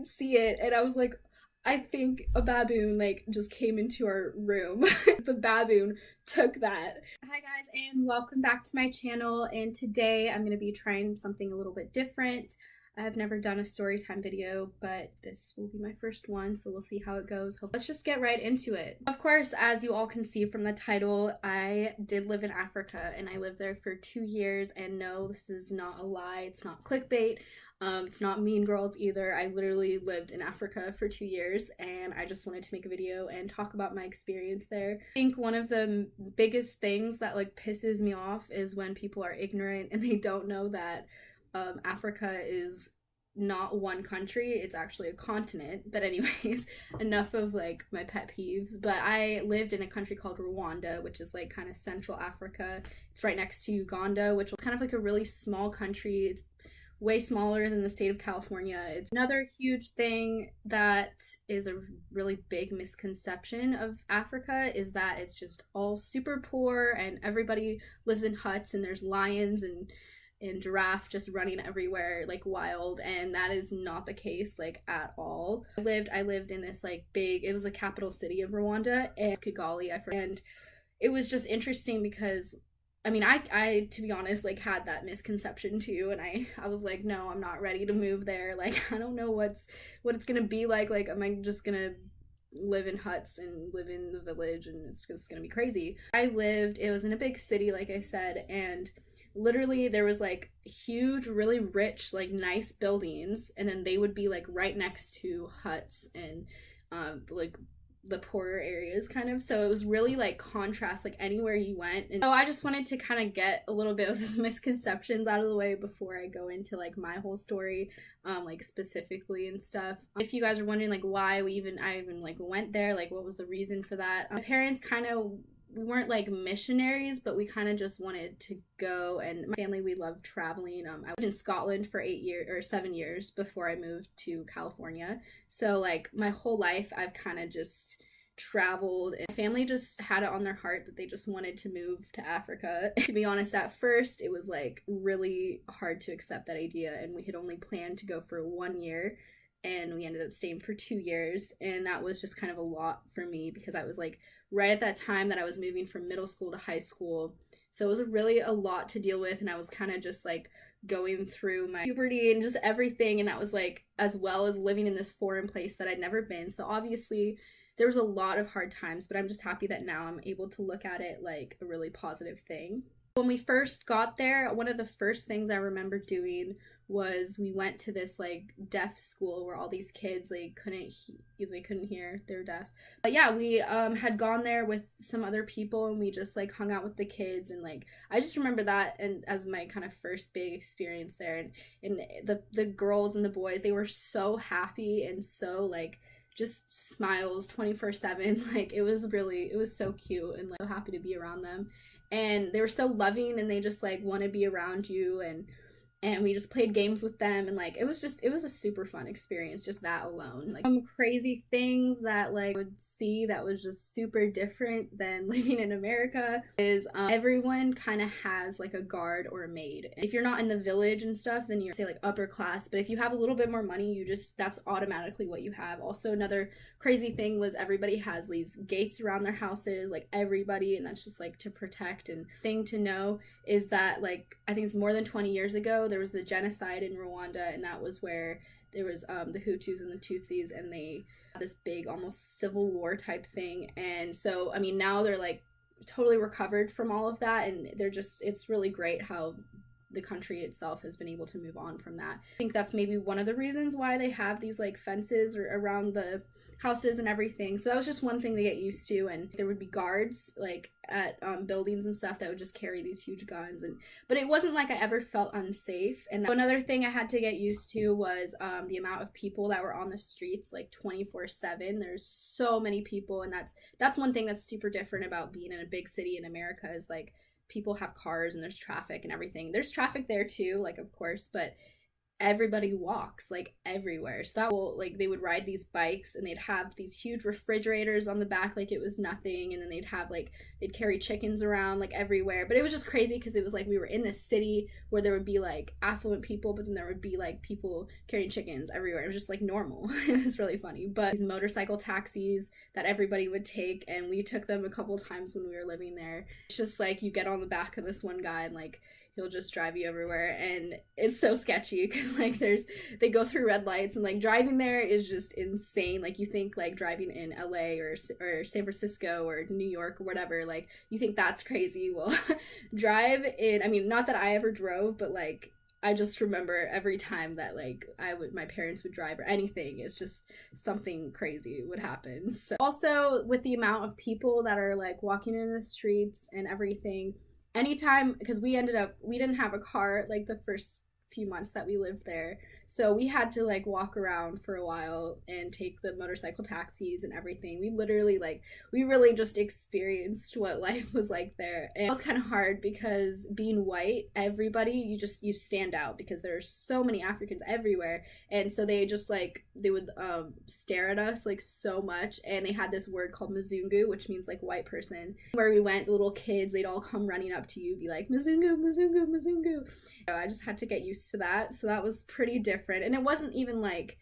see it, and I was like, I think a baboon like just came into our room. The baboon took that. Hi guys, and welcome back to my channel, and today I'm going to be trying something a little bit different. I've never done a story time video, but this will be my first one, so we'll see how it goes. Let's just get right into it. Of course, as you all can see from the title, I did live in Africa, and I lived there for 2 years, and no, this is not a lie, it's not clickbait. It's not Mean Girls either. I literally lived in Africa for 2 years, and I just wanted to make a video and talk about my experience there. I think one of the biggest things that like pisses me off is when people are ignorant and they don't know that Africa is not one country, it's actually a continent. But anyways, enough of like my pet peeves. But I lived in a country called Rwanda, which is like kind of Central Africa. It's right next to Uganda, which is kind of like a really small country. It's way smaller than the state of California. It's another huge thing that is a really big misconception of Africa is that it's just all super poor and everybody lives in huts and there's lions and giraffe just running everywhere like wild, and that is not the case like at all. I lived in this like big, it was the capital city of Rwanda, and Kigali, and it was just interesting because I mean, I to be honest, like had that misconception too, and I was like, no, I'm not ready to move there. Like, I don't know what it's gonna be like. Like, am I just gonna live in huts and live in the village, and it's just gonna be crazy? It was in a big city, like I said, and literally there was like huge, really rich, like nice buildings, and then they would be like right next to huts and like the poorer areas kind of, so it was really like contrast like anywhere you went. And so I just wanted to kind of get a little bit of those misconceptions out of the way before I go into like my whole story, like specifically and stuff. If you guys are wondering like why I even like went there, like what was the reason for that, my parents kind of, we weren't like missionaries, but we kind of just wanted to go, and my family, we loved traveling. I lived in Scotland for 8 years or 7 years before I moved to California, so like my whole life I've kind of just traveled, and my family just had it on their heart that they just wanted to move to Africa. To be honest, at first it was like really hard to accept that idea, and we had only planned to go for 1 year, and we ended up staying for 2 years, and that was just kind of a lot for me because I was like right at that time that I was moving from middle school to high school, so it was really a lot to deal with, and I was kind of just like going through my puberty and just everything, and that was like as well as living in this foreign place that I'd never been, so obviously there was a lot of hard times, but I'm just happy that now I'm able to look at it like a really positive thing. When we first got there, one of the first things I remember doing was we went to this like deaf school where all these kids like couldn't hear, they were deaf. But yeah, we had gone there with some other people, and we just like hung out with the kids, and like I just remember that and as my kind of first big experience there, and the girls and the boys, they were so happy and so like just smiles 24/7. Like it was so cute, and like so happy to be around them, and they were so loving, and they just like want to be around you, and we just played games with them, and like it was a super fun experience, just that alone. Like some crazy things that like I would see that was just super different than living in America is everyone kind of has like a guard or a maid. If you're not in the village and stuff, then you're say like upper class, but if you have a little bit more money, that's automatically what you have. Also, another crazy thing was everybody has these gates around their houses, like everybody, and that's just like to protect. And thing to know is that like I think it's more than 20 years ago there was the genocide in Rwanda, and that was where there was the Hutus and the Tutsis, and they had this big almost civil war type thing. And so I mean now they're like totally recovered from all of that, and it's really great how the country itself has been able to move on from that. I think that's maybe one of the reasons why they have these like fences around the houses and everything. So that was just one thing to get used to, and there would be guards like at buildings and stuff that would just carry these huge guns, but it wasn't like I ever felt unsafe. And another thing I had to get used to was the amount of people that were on the streets like 24/7. There's so many people, and that's one thing that's super different about being in a big city in America is like people have cars and there's traffic and everything. There's traffic there too, like of course, but everybody walks like everywhere. So that will, like, they would ride these bikes and they'd have these huge refrigerators on the back like it was nothing, and then they'd have like, they'd carry chickens around like everywhere. But it was just crazy because it was like we were in this city where there would be like affluent people, but then there would be like people carrying chickens everywhere. It was just like normal. It was really funny. But these motorcycle taxis that everybody would take, and we took them a couple times when we were living there. It's just like you get on the back of this one guy and like he'll just drive you everywhere, and it's so sketchy because like they go through red lights, and like driving there is just insane. Like you think like driving in LA or San Francisco or New York or whatever, like you think that's crazy. Well, drive in, I mean, not that I ever drove, but like I just remember every time that like my parents would drive or anything, it's just something crazy would happen. So also with the amount of people that are like walking in the streets and everything, anytime, because we didn't have a car like the first few months that we lived there, so we had to like walk around for a while and take the motorcycle taxis and everything. We really just experienced what life was like there. And it was kind of hard because being white, everybody, you stand out because there's so many Africans everywhere, and so they would stare at us like so much. And they had this word called Mzungu, which means like white person. Where we went, the little kids, they'd all come running up to you, be like, Mzungu, Mzungu, Mzungu. I just had to get used to that, so that was pretty different. And it wasn't even like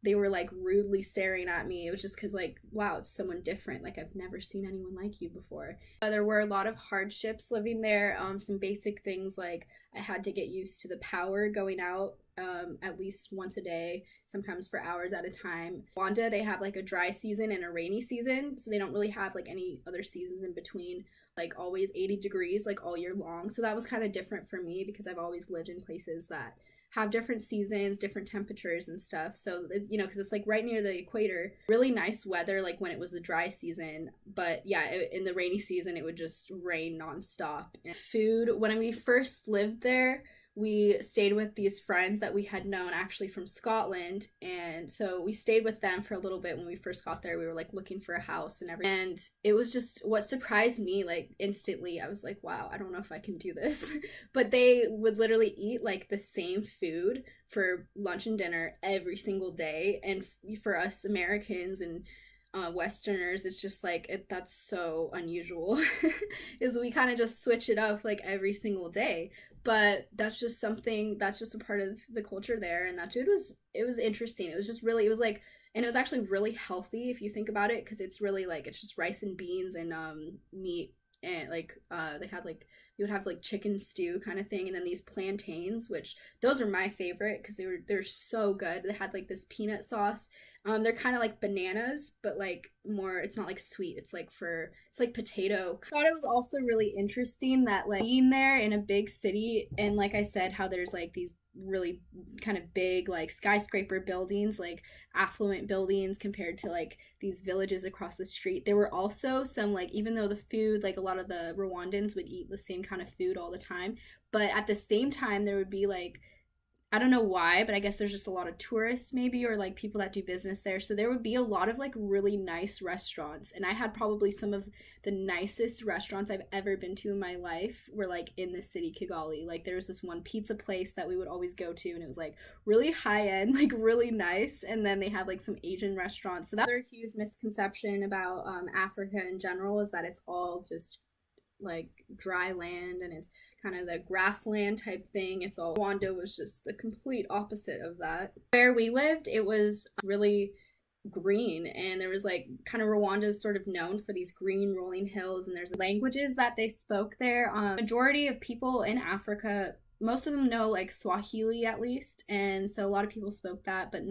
they were like rudely staring at me. It was just because like, wow, it's someone different, like I've never seen anyone like you before. There were a lot of hardships living there. Some basic things like I had to get used to the power going out at least once a day, sometimes for hours at a time. Rwanda, they have like a dry season and a rainy season, so they don't really have like any other seasons in between, like always 80 degrees like all year long. So that was kind of different for me because I've always lived in places that have different seasons, different temperatures and stuff. So, you know, because it's like right near the equator, really nice weather like when it was the dry season. But yeah, in the rainy season, it would just rain nonstop. And food, when we first lived there, we stayed with these friends that we had known actually from Scotland, and so we stayed with them for a little bit. When we first got there, we were like looking for a house and everything, and it was just what surprised me, like instantly I was like, wow, I don't know if I can do this. But they would literally eat like the same food for lunch and dinner every single day, and for us Americans and Westerners, it's just like that's so unusual. Is we kind of just switch it up like every single day. But that's just a part of the culture there, and that food was interesting. It was just really, it was like, and it was actually really healthy if you think about it, because it's really like, it's just rice and beans and meat, and like they had like, you would have like chicken stew kind of thing, and then these plantains, which those are my favorite because they're so good. They had like this peanut sauce. They're kind of like bananas, but like more, it's not like sweet, it's like potato. I thought it was also really interesting that like being there in a big city, and like I said, how there's like these really kind of big like skyscraper buildings, like affluent buildings, compared to like these villages across the street. There were also some, like, even though the food, like a lot of the Rwandans would eat the same kind of food all the time, but at the same time there would be like, I don't know why, but I guess there's just a lot of tourists maybe, or like people that do business there. So there would be a lot of like really nice restaurants. And I had probably some of the nicest restaurants I've ever been to in my life were like in the city, Kigali. Like there was this one pizza place that we would always go to, and it was like really high end, like really nice. And then they had like some Asian restaurants. So that's another huge misconception about Africa in general, is that it's all just like dry land and it's kind of the grassland type thing. It's all, Rwanda was just the complete opposite of that. Where we lived, it was really green, and there was like, kind of, Rwanda is sort of known for these green rolling hills, and there's languages that they spoke there. Majority of people in Africa, most of them know like Swahili at least, and so a lot of people spoke that, but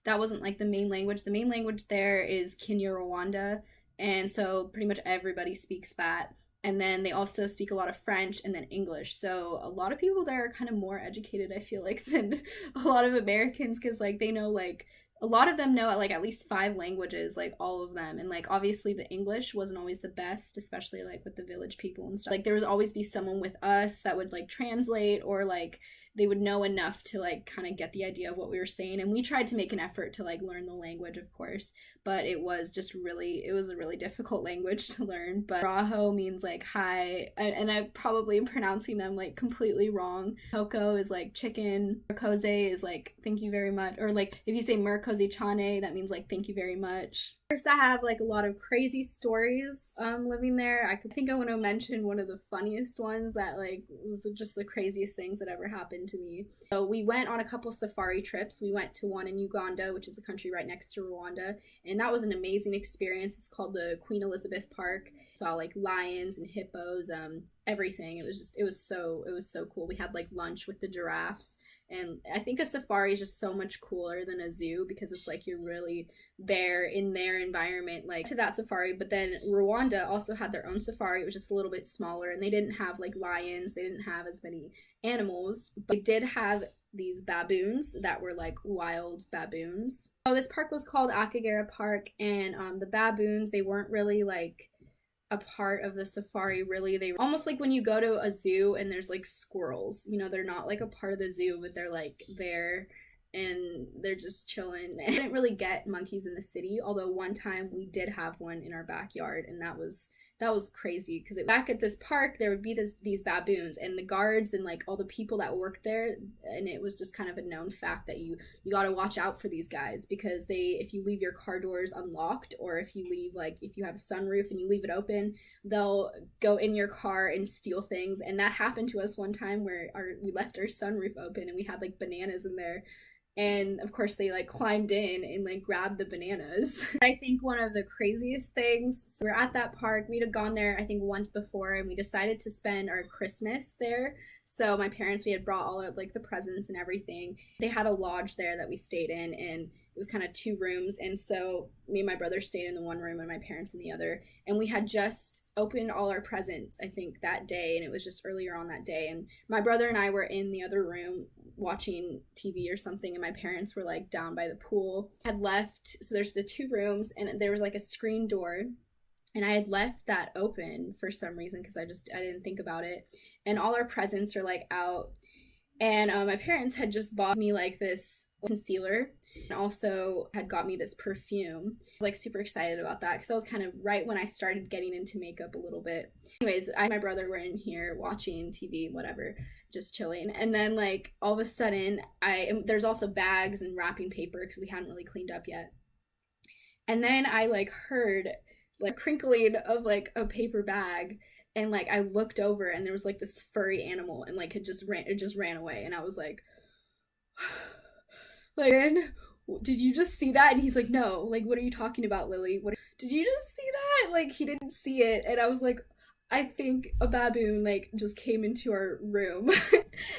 that wasn't like the main language. The main language there is Kinyarwanda, and so pretty much everybody speaks that. And then they also speak a lot of French and then English. So a lot of people there are kind of more educated, I feel like, than a lot of Americans, because like they know, like, a lot of them know like at least 5 languages, like all of them. And like obviously the English wasn't always the best, especially like with the village people and stuff. Like there would always be someone with us that would like translate, or like they would know enough to like kind of get the idea of what we were saying, and we tried to make an effort to like learn the language, of course, but it was a really difficult language to learn. But Raho means like hi, and I probably am pronouncing them like completely wrong. Coco is like chicken. Merkoze is like thank you very much, or like if you say Merkoze chane, that means like thank you very much. First, I have like a lot of crazy stories living there. I think I want to mention one of the funniest ones that like was just the craziest things that ever happened to me. So we went on a couple safari trips. We went to one in Uganda, which is a country right next to Rwanda, and that was an amazing experience. It's called the Queen Elizabeth Park. Saw like lions and hippos, everything. It was so cool. We had like lunch with the giraffes. And I think a safari is just so much cooler than a zoo because it's like you're really there in their environment, like to that safari. But then Rwanda also had their own safari. It was just a little bit smaller, and they didn't have like lions. They didn't have as many animals, but they did have these baboons that were like wild baboons. So this park was called Akagera Park, and the baboons, they weren't really like a part of the safari, really. They were almost like when you go to a zoo and there's like squirrels, you know, they're not like a part of the zoo, but they're like there and they're just chilling. And I didn't really get monkeys in the city, although one time we did have one in our backyard, and that was crazy because back at this park there would be these baboons, and the guards and like all the people that worked there, and it was just kind of a known fact that you got to watch out for these guys because if you leave your car doors unlocked, or if you have a sunroof and you leave it open, they'll go in your car and steal things. And that happened to us one time where we left our sunroof open and we had like bananas in there. And of course they like climbed in and like grabbed the bananas. I think one of the craziest things, so we're at that park. We'd have gone there I think once before, and we decided to spend our Christmas there. So my parents, we had brought all of like the presents and everything. They had a lodge there that we stayed in, and it was kind of 2 rooms. And so me and my brother stayed in the one room and my parents in the other. And we had just opened all our presents, I think, that day. And it was just earlier on that day. And my brother and I were in the other room watching TV or something. And my parents were like down by the pool. I had left, so there's the 2 rooms, and there was like a screen door. And I had left that open for some reason because I didn't think about it. And all our presents are like out. And my parents had just bought me like this concealer, and also had got me this perfume. I was like super excited about that because that was kind of right when I started getting into makeup a little bit. Anyways, I and my brother were in here watching TV, whatever, just chilling. And then like all of a sudden there's also bags and wrapping paper because we hadn't really cleaned up yet. And then I like heard like crinkling of like a paper bag, and like I looked over and there was like this furry animal, and like it just ran away. And I was like like, did you just see that? And he's like, no, like, what are you talking about, Lily? Did you just see that? Like, he didn't see it. And I was like, I think a baboon like just came into our room.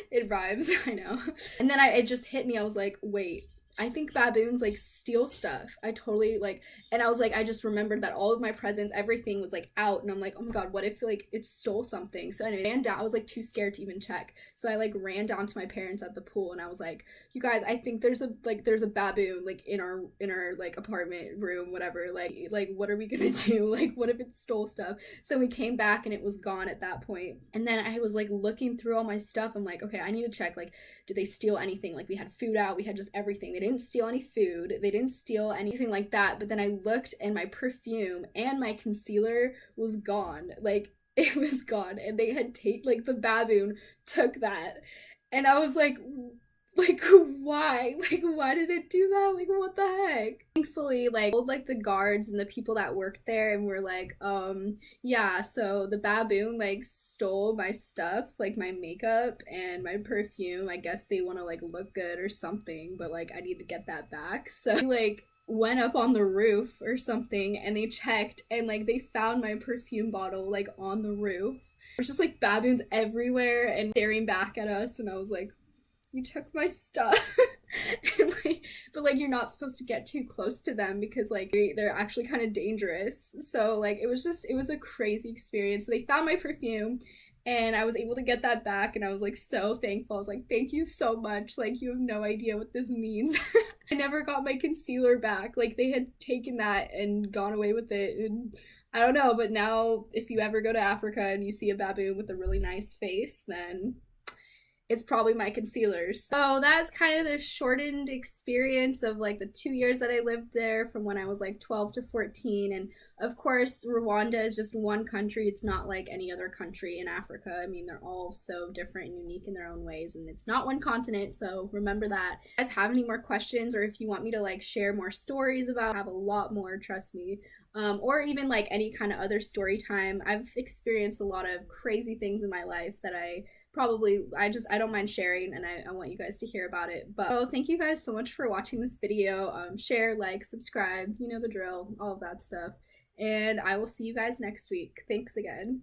It rhymes, I know. And then it just hit me. I was like, wait, I think baboons like steal stuff. I totally like, and I was like, I just remembered that all of my presents, everything was like out, and I'm like, oh my god, what if like it stole something? So anyway, I ran down. I was like too scared to even check, so I like ran down to my parents at the pool, and I was like, you guys, I think there's a baboon like in our like apartment room, whatever. Like what are we gonna do? Like what if it stole stuff? So we came back and it was gone at that point. And then I was like looking through all my stuff. I'm like, okay, I need to check, like, did they steal anything? Like we had food out, we had just everything. They didn't steal any food, they didn't steal anything like that. But then I looked, and my perfume and my concealer was gone. Like it was gone, and they had like the baboon took that. And I was like why? Like why did it do that? Like what the heck? Thankfully, like told like the guards and the people that worked there, and we're like, yeah, so the baboon like stole my stuff, like my makeup and my perfume. I guess they want to like look good or something, but like I need to get that back. So like went up on the roof or something, and they checked, and like they found my perfume bottle like on the roof. There's just like baboons everywhere and staring back at us, and I was like, you took my stuff. And, like, but like you're not supposed to get too close to them because like they're actually kind of dangerous. So like it was a crazy experience. So they found my perfume, and I was able to get that back, and I was like so thankful. I was like, thank you so much, like you have no idea what this means. I never got my concealer back. Like they had taken that and gone away with it, and I don't know, but now if you ever go to Africa and you see a baboon with a really nice face, then it's probably my concealers. So that's kind of the shortened experience of like the 2 years that I lived there from when I was like 12 to 14. And of course, Rwanda is just one country. It's not like any other country in Africa. I mean, they're all so different and unique in their own ways, and it's not one continent, so remember that. If you guys have any more questions, or if you want me to like share more stories about, I have a lot more, trust me. Or even like any kind of other story time. I've experienced a lot of crazy things in my life that I don't mind sharing, and I want you guys to hear about it. But thank you guys so much for watching this video. Share, like, subscribe, you know the drill, all of that stuff. And I will see you guys next week. Thanks again.